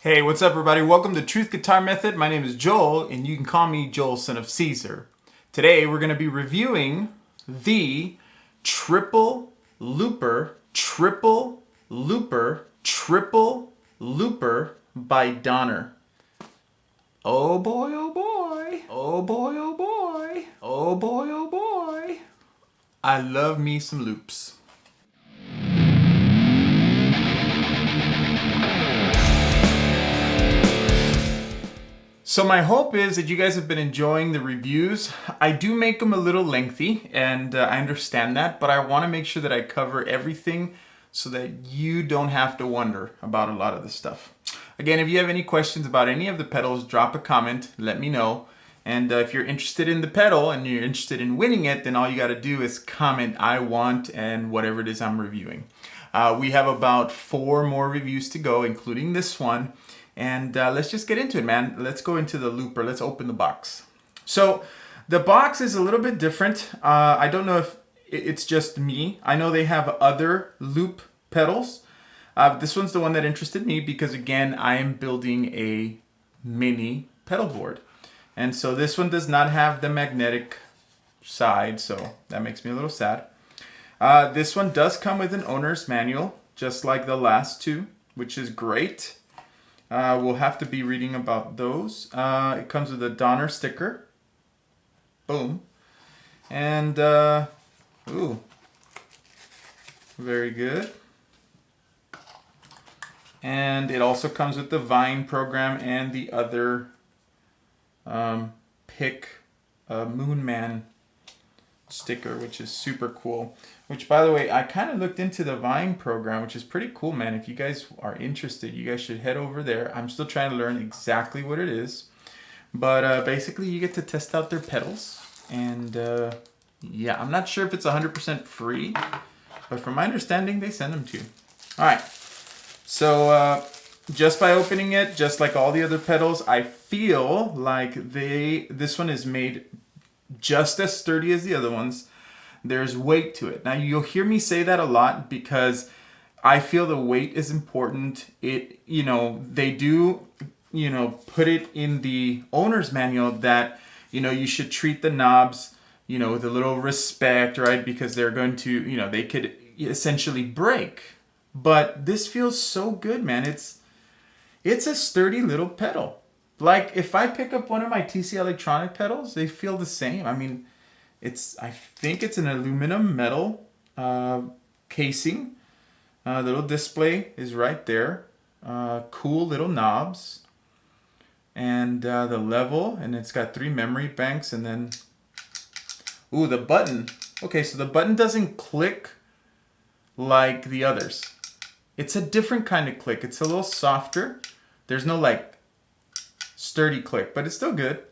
Hey, what's up everybody? Welcome to Truth Guitar Method. My name is Joel, and you can call me Joel, son of Caesar. Today we're going to be reviewing the triple looper by Donner. Oh boy, oh boy, oh boy, oh boy, oh boy, oh boy. I love me some loops. So my hope is that you guys have been enjoying the reviews. I do make them a little lengthy, and I understand that, but I want to make sure that I cover everything so that you don't have to wonder about a lot of the stuff. Again, if you have any questions about any of the pedals, drop a comment, let me know. And if you're interested in the pedal and you're interested in winning it, then all you got to do is comment "I want" and whatever it is I'm reviewing. We have about 4 more reviews to go, including this one. And let's just get into it, man. Let's go into the looper. Let's open the box. So the box is a little bit different. I don't know if it's just me. I know they have other loop pedals. This one's the one that interested me because, again, I am building a mini pedal board. And so this one does not have the magnetic side, so that makes me a little sad. This one does come with an owner's manual, just like the last two, which is great. We'll have to be reading about those. It comes with a Donner sticker. Boom. And, ooh. Very good. And it also comes with the Vine program and the other pick Moonman sticker, which is super cool. Which, by the way, I kind of looked into the Vine program, which is pretty cool, man. If you guys are interested, you guys should head over there. I'm still trying to learn exactly what it is, but basically you get to test out their pedals. And yeah, I'm not sure if it's 100% free, but from my understanding, they send them to you. All right, so just by opening it, just like all the other pedals, I feel like this one is made just as sturdy as the other ones. There's weight to it. Now you'll hear me say that a lot because I feel the weight is important. They do, put it in the owner's manual that, you should treat the knobs, with a little respect, right? Because they're going to, they could essentially break. But this feels so good, man. It's a sturdy little pedal. Like if I pick up one of my TC Electronic pedals, they feel the same. I mean, I think it's an aluminum metal casing. The little display is right there. Cool little knobs. And the level, and it's got 3 memory banks, and then, ooh, the button. Okay, so the button doesn't click like the others. It's a different kind of click. It's a little softer. There's no sturdy click, but it's still good.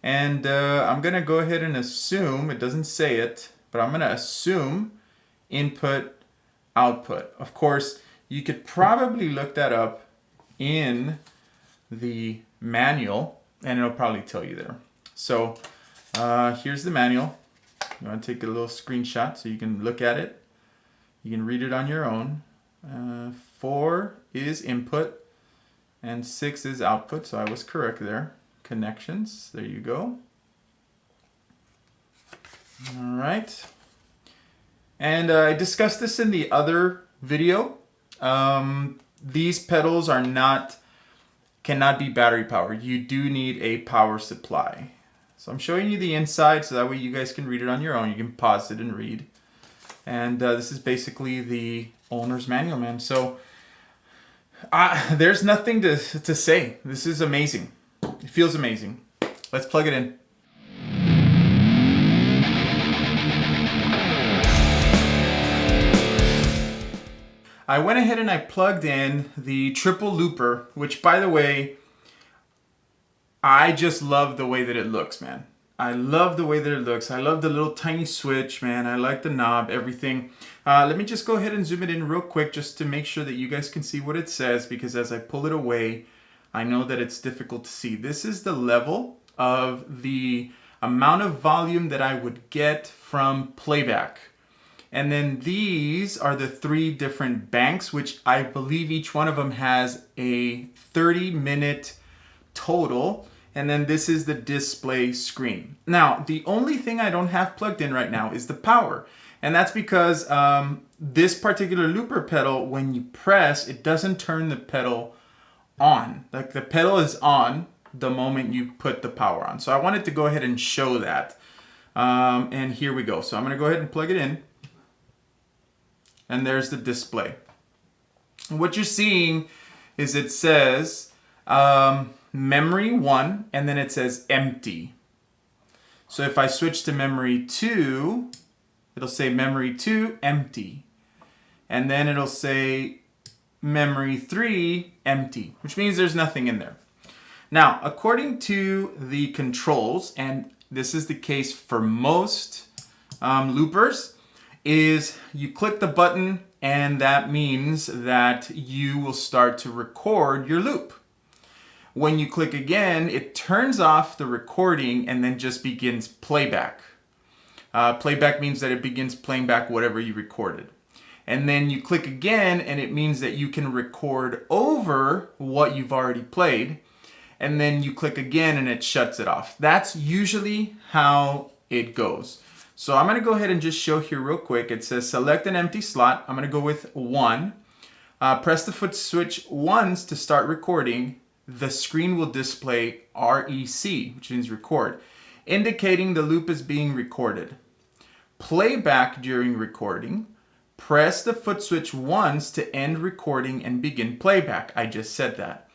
And I'm going to go ahead and assume, it doesn't say it, but I'm going to assume input, output. Of course, you could probably look that up in the manual, and it'll probably tell you there. So here's the manual. You want to take a little screenshot so you can look at it. You can read it on your own. 4 is input, and 6 is output, so I was correct there. Connections, there you go. All right. And I discussed this in the other video. These pedals cannot be battery powered. You do need a power supply. So I'm showing you the inside so that way you guys can read it on your own. You can pause it and read. And this is basically the owner's manual, man. So there's nothing to say. This is amazing. It feels amazing. Let's plug it in. I went ahead and I plugged in the triple looper, which, by the way, I just love the way that it looks, man. I love the way that it looks. I love the little tiny switch, man. I like the knob, everything. Let me just go ahead and zoom it in real quick just to make sure that you guys can see what it says, because as I pull it away, I know that it's difficult to see. This is the level of the amount of volume that I would get from Playback. And then these are the 3 different banks, which I believe each one of them has a 30-minute total. And then this is the display screen. Now, the only thing I don't have plugged in right now is the power. And that's because this particular looper pedal, when you press, it doesn't turn the pedal on. Like the pedal is on the moment you put the power on. So I wanted to go ahead and show that. And here we go. So I'm gonna go ahead and plug it in. And there's the display. And what you're seeing is it says memory 1, and then it says empty. So if I switch to memory 2, it'll say memory 2 empty. And then it'll say memory 3 empty, which means there's nothing in there. Now, according to the controls, and this is the case for most loopers, is you click the button and that means that you will start to record your loop. When you click again, it turns off the recording and then just begins playback. Playback means that it begins playing back whatever you recorded. And then you click again and it means that you can record over what you've already played. And then you click again and it shuts it off. That's usually how it goes. So I'm gonna go ahead and just show here real quick. It says select an empty slot. I'm gonna go with 1. Press the foot switch once to start recording. The screen will display REC, which means record, indicating the loop is being recorded. Playback during recording. Press the foot switch once to end recording and begin playback. I just said that.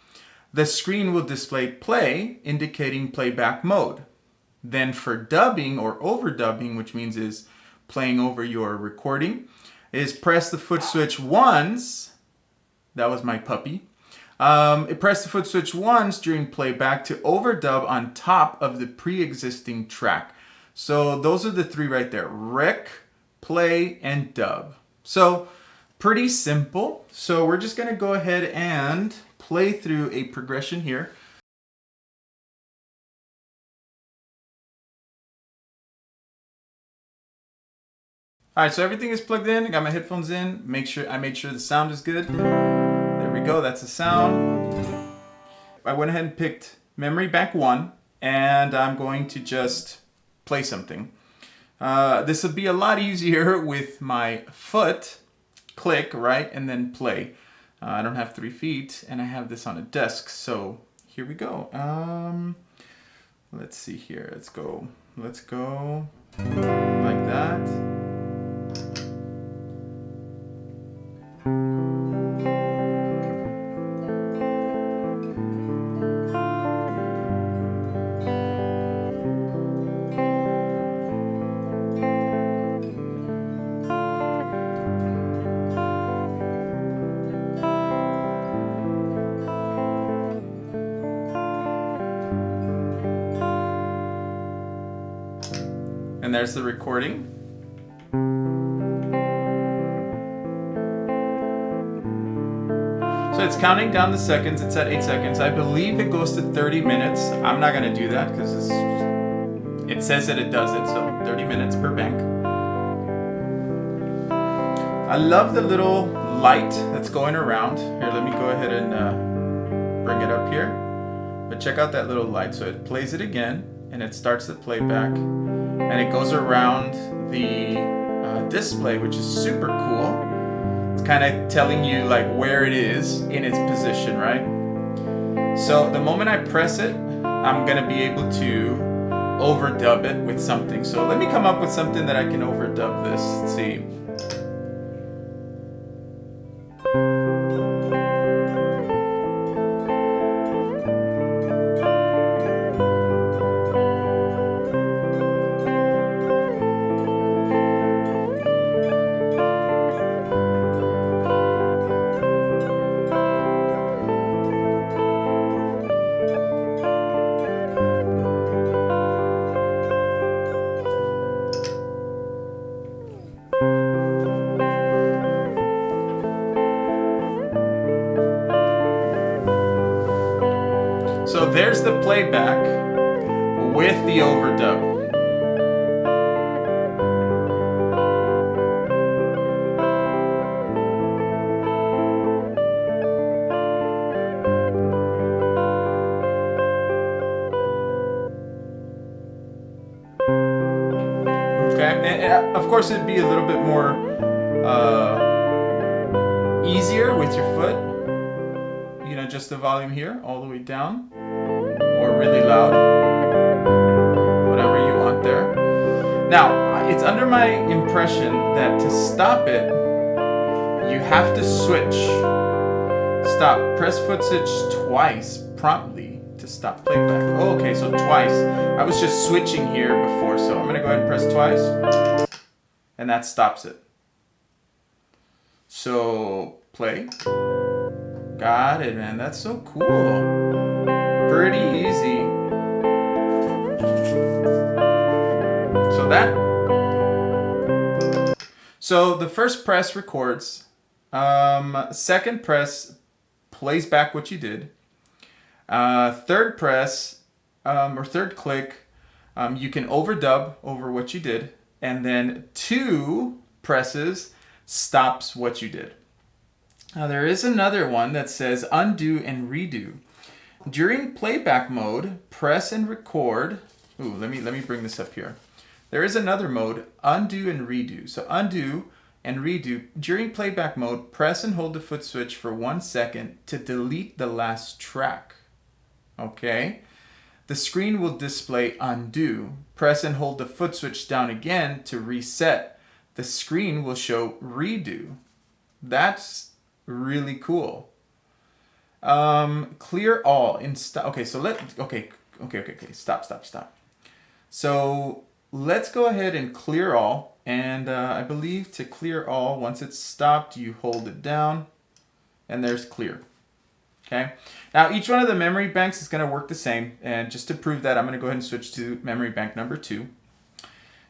The screen will display play, indicating playback mode. Then for dubbing or overdubbing, which means is playing over your recording, is press the foot switch once. That was my puppy. Press the foot switch once during playback to overdub on top of the pre-existing track. So those are the 3 right there: rec, play, and dub. So pretty simple. So we're just gonna go ahead and play through a progression here. All right, so everything is plugged in. I got my headphones in. I made sure the sound is good. There we go. That's the sound. I went ahead and picked memory bank 1, and I'm going to just play something. This would be a lot easier with my foot. Click, right, and then play. I don't have 3 feet, and I have this on a desk. So here we go. Let's see here. Let's go like that. And there's the recording. So it's counting down the seconds. It's at 8 seconds. I believe it goes to 30 minutes. I'm not going to do that because it says that it does it. So 30 minutes per bank. I love the little light that's going around. Here, let me go ahead and bring it up here. But check out that little light. So it plays it again and it starts the playback. And it goes around the display, which is super cool. It's kind of telling you like where it is in its position, right? So the moment I press it, I'm gonna be able to overdub it with something. So let me come up with something that I can overdub this. Let's see. So there's the playback with the overdub. And of course, it'd be a little bit more easier with your foot. You know, just the volume here, all the way down, or really loud, whatever you want there. Now, it's under my impression that to stop it, you have to switch. Stop. Press foot switch twice promptly to stop playback. Oh, okay, so twice. I was just switching here before, so I'm going to go ahead and press twice, and that stops it. So, play. Got it, man. That's so cool. Pretty easy. So the first press records. Second press plays back what you did. Third press or third click, you can overdub over what you did, and then 2 presses stops what you did. Now there is another one that says undo and redo. During playback mode, press and record. Ooh, let me bring this up here. There is another mode, undo and redo. So undo and redo. During playback mode, press and hold the foot switch for 1 second to delete the last track. Okay? The screen will display undo. Press and hold the foot switch down again to reset. The screen will show redo. That's really cool. Clear all in stop. Okay, so okay, stop. So let's go ahead and clear all, and I believe to clear all, once it's stopped, you hold it down, and there's clear. Okay. Now each one of the memory banks is going to work the same, and just to prove that, I'm going to go ahead and switch to memory bank number 2.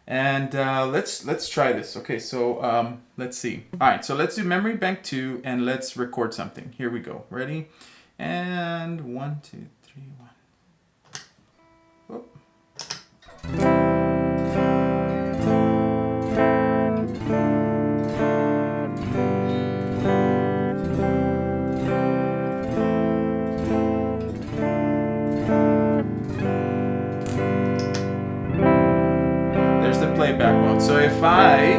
And let's try this. Okay, so let's see. All right, so let's do memory bank 2, and let's record something. Here we go. Ready? And 1, 2, 3, 1. Whoop. Playback mode. So if I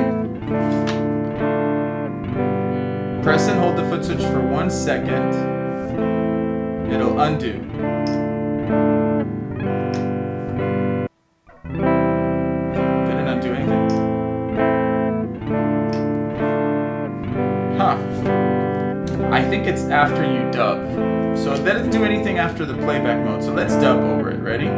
press and hold the foot switch for 1 second, it'll undo. Didn't undo anything. I think it's after you dub. So it doesn't do anything after the playback mode. So let's dub over it. Ready?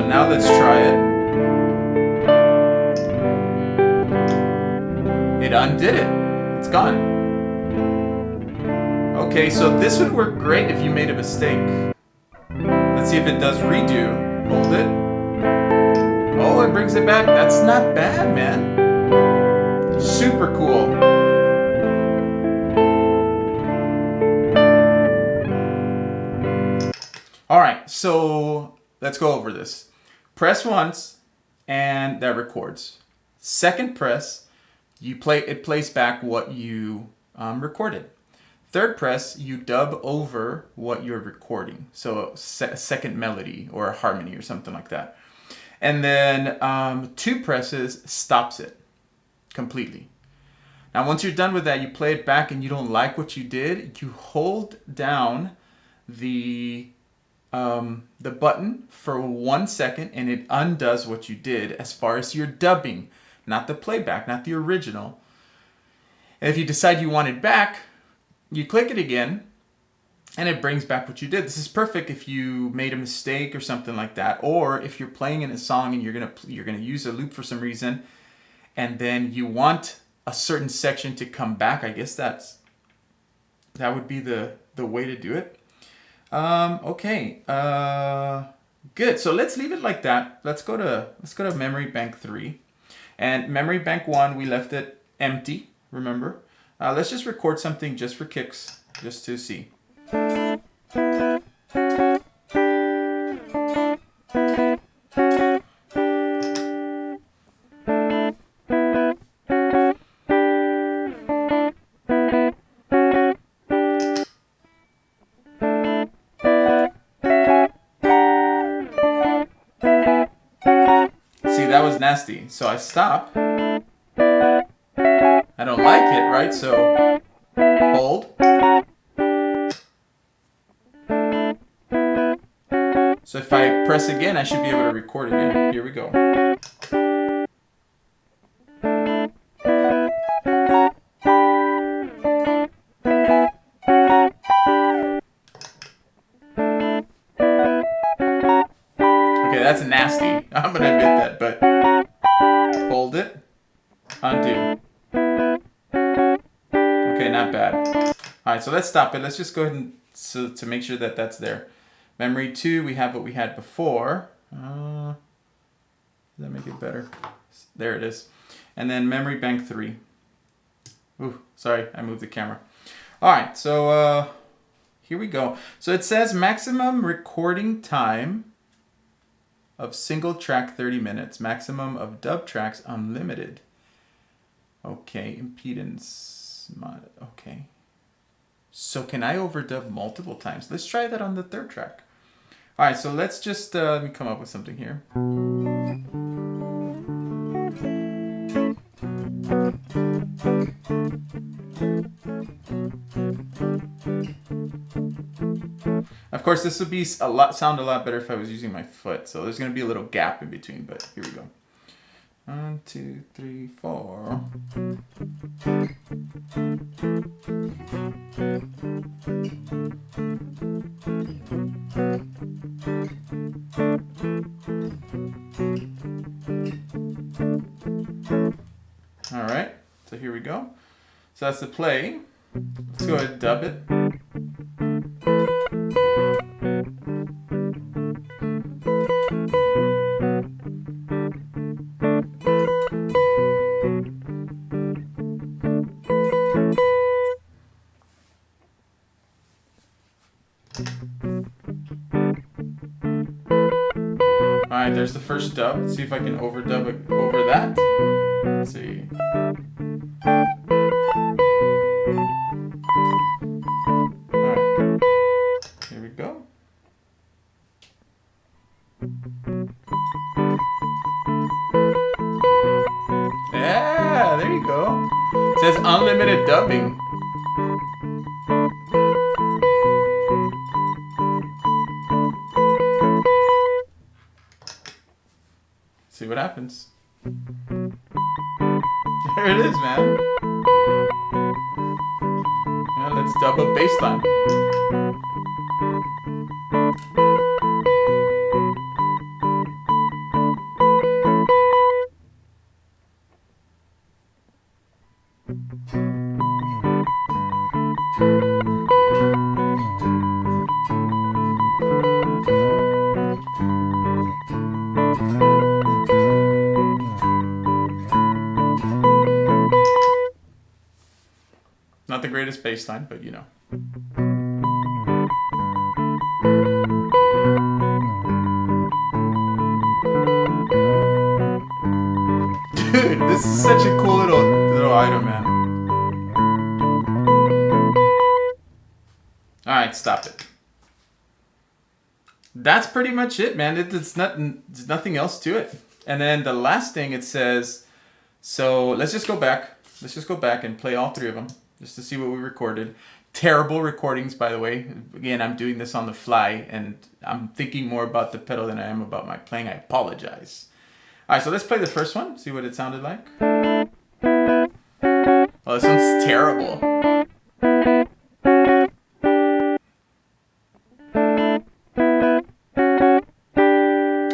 Now let's try it. It undid it. It's gone. Okay, so this would work great if you made a mistake. Let's see if it does redo. Hold it. Oh, it brings it back. That's not bad, man. Super cool. All right, so let's go over this. Press once, and that records. Second press, it plays back what you recorded. Third press, you dub over what you're recording. So a second melody or a harmony or something like that. And then 2 presses stops it completely. Now once you're done with that, you play it back and you don't like what you did, you hold down the button for 1 second, and it undoes what you did as far as your dubbing, not the playback, not the original. And if you decide you want it back, you click it again, and it brings back what you did. This is perfect if you made a mistake or something like that, or if you're playing in a song and you're gonna use a loop for some reason, and then you want a certain section to come back. I guess that would be the way to do it. Okay. Good. So let's leave it like that. Let's go to memory bank 3, and memory bank 1 we left it empty. Remember. Let's just record something just for kicks, just to see. nasty. So I stop. I don't like it, right? So hold. So if I press again, I should be able to record again. Here we go. Okay, that's nasty. I'm gonna admit that, but hold it. Undo. Okay, not bad. All right, so let's stop it. Let's just go ahead and to make sure that that's there. Memory 2, we have what we had before. Does that make it better? There it is. And then memory bank 3. Ooh, sorry, I moved the camera. All right, so here we go. So it says maximum recording time of single track 30 minutes. Maximum of dub tracks unlimited. Okay, impedance mod. Okay. So can I overdub multiple times? Let's try that on the third track. All right, so let's just let me come up with something here. Of course, this would be sound a lot better if I was using my foot. So there's going to be a little gap in between, but here we go. 1, 2, 3, 4. All right, so here we go. So that's the play. Let's go ahead and dub it. Alright, there's the first dub. Let's see if I can overdub it over that. Let's see. Alright, here we go. Yeah, there you go. It says unlimited dubbing. See what happens. There it is, man. Now let's dub a bass line. Not the greatest bass line, but you know. Dude, this is such a cool little item, man. Alright, stop it. That's pretty much it, man. There's nothing else to it. And then the last thing it says, so let's just go back. Let's just go back and play all 3 of them. Just to see what we recorded. Terrible recordings, by the way. Again, I'm doing this on the fly, and I'm thinking more about the pedal than I am about my playing. I apologize. All right, so let's play the first one. See what it sounded like. Oh, this one's terrible.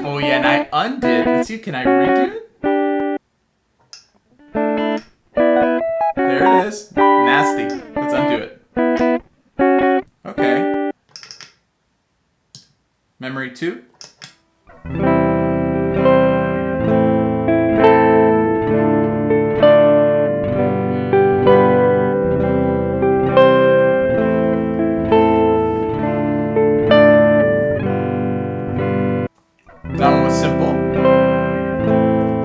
Oh, yeah, and I undid. Let's see, can I redo it? There it is. Nasty. Let's undo it. Okay. Memory 2. That one was simple.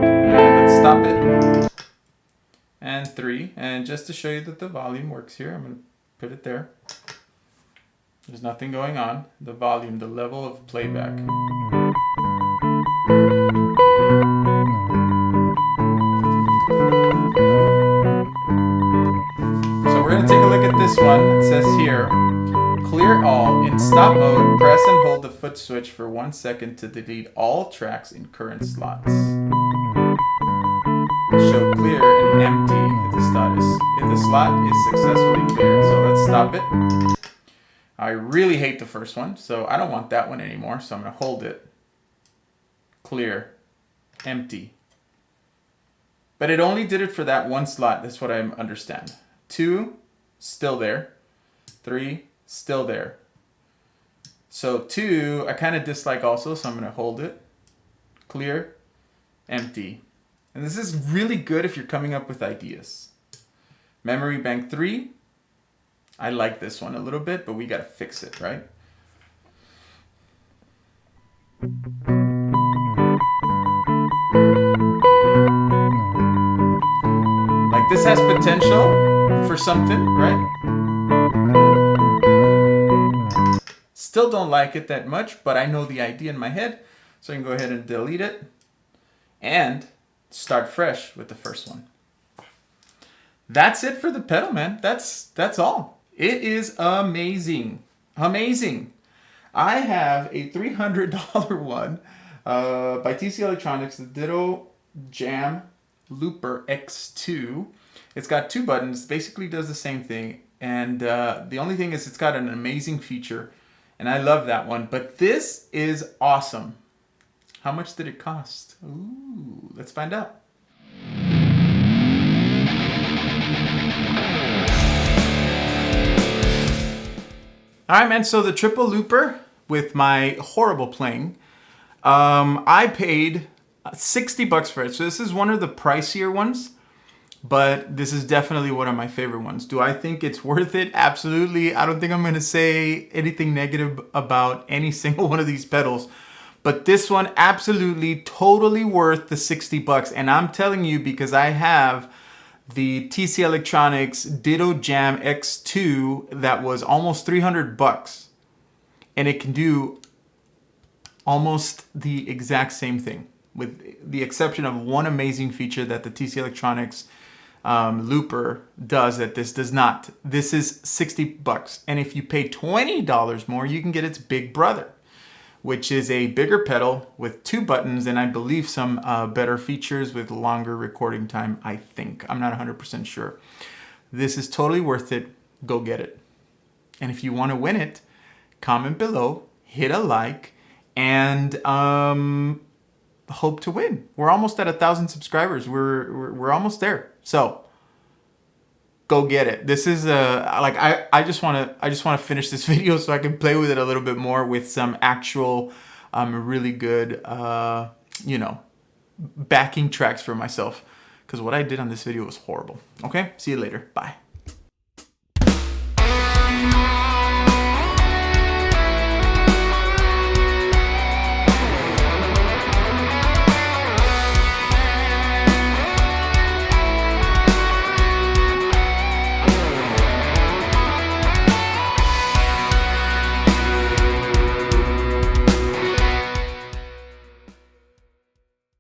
And let's stop it. And 3. And just to show you that the volume works here, I'm going to put it there. There's nothing going on. The volume, the level of playback. this one, it says here, clear all. In stop mode, press and hold the foot switch for 1 second to delete all tracks in current slots. Show clear and empty if the slot is successfully cleared. So let's stop it. I really hate the first one, so I don't want that one anymore. So I'm going to hold it. Clear. Empty. But it only did it for that one slot. That's what I understand. 2, still there. 3, still there. So 2, I kind of dislike also, so I'm going to hold it. Clear. Empty. And this is really good if you're coming up with ideas. Memory bank 3. I like this one a little bit, but we got to fix it, right? Like this has potential for something, right? Still don't like it that much, but I know the idea in my head. So I can go ahead and delete it and start fresh with the first one. That's it for the pedal, man. That's all. It is amazing. Amazing. I have a $300 one by TC Electronics, the Ditto Jam Looper X2. It's got 2 buttons, basically does the same thing. And the only thing is it's got an amazing feature. And I love that one. But this is awesome. How much did it cost? Ooh, let's find out. All right, man, so the triple looper with my horrible playing, I paid $60 for it. So this is one of the pricier ones, but this is definitely one of my favorite ones. Do I think it's worth it? Absolutely. I don't think I'm going to say anything negative about any single one of these pedals, but this one absolutely totally worth the $60. And I'm telling you because I have the TC Electronics Ditto Jam X2 that was almost $300, and it can do almost the exact same thing with the exception of one amazing feature that the TC Electronics looper does that this does not. This is $60, and if you pay $20 more, you can get its big brother, which is a bigger pedal with 2 buttons and I believe some better features with longer recording time, I think. I'm not 100% sure. This is totally worth it. Go get it. And if you want to win it, comment below, hit a like, and hope to win. We're almost at 1,000 subscribers. We're almost there. So go get it. This is I just want to finish this video so I can play with it a little bit more with some actual really good backing tracks for myself, because what I did on this video was horrible. Okay, see you later. Bye.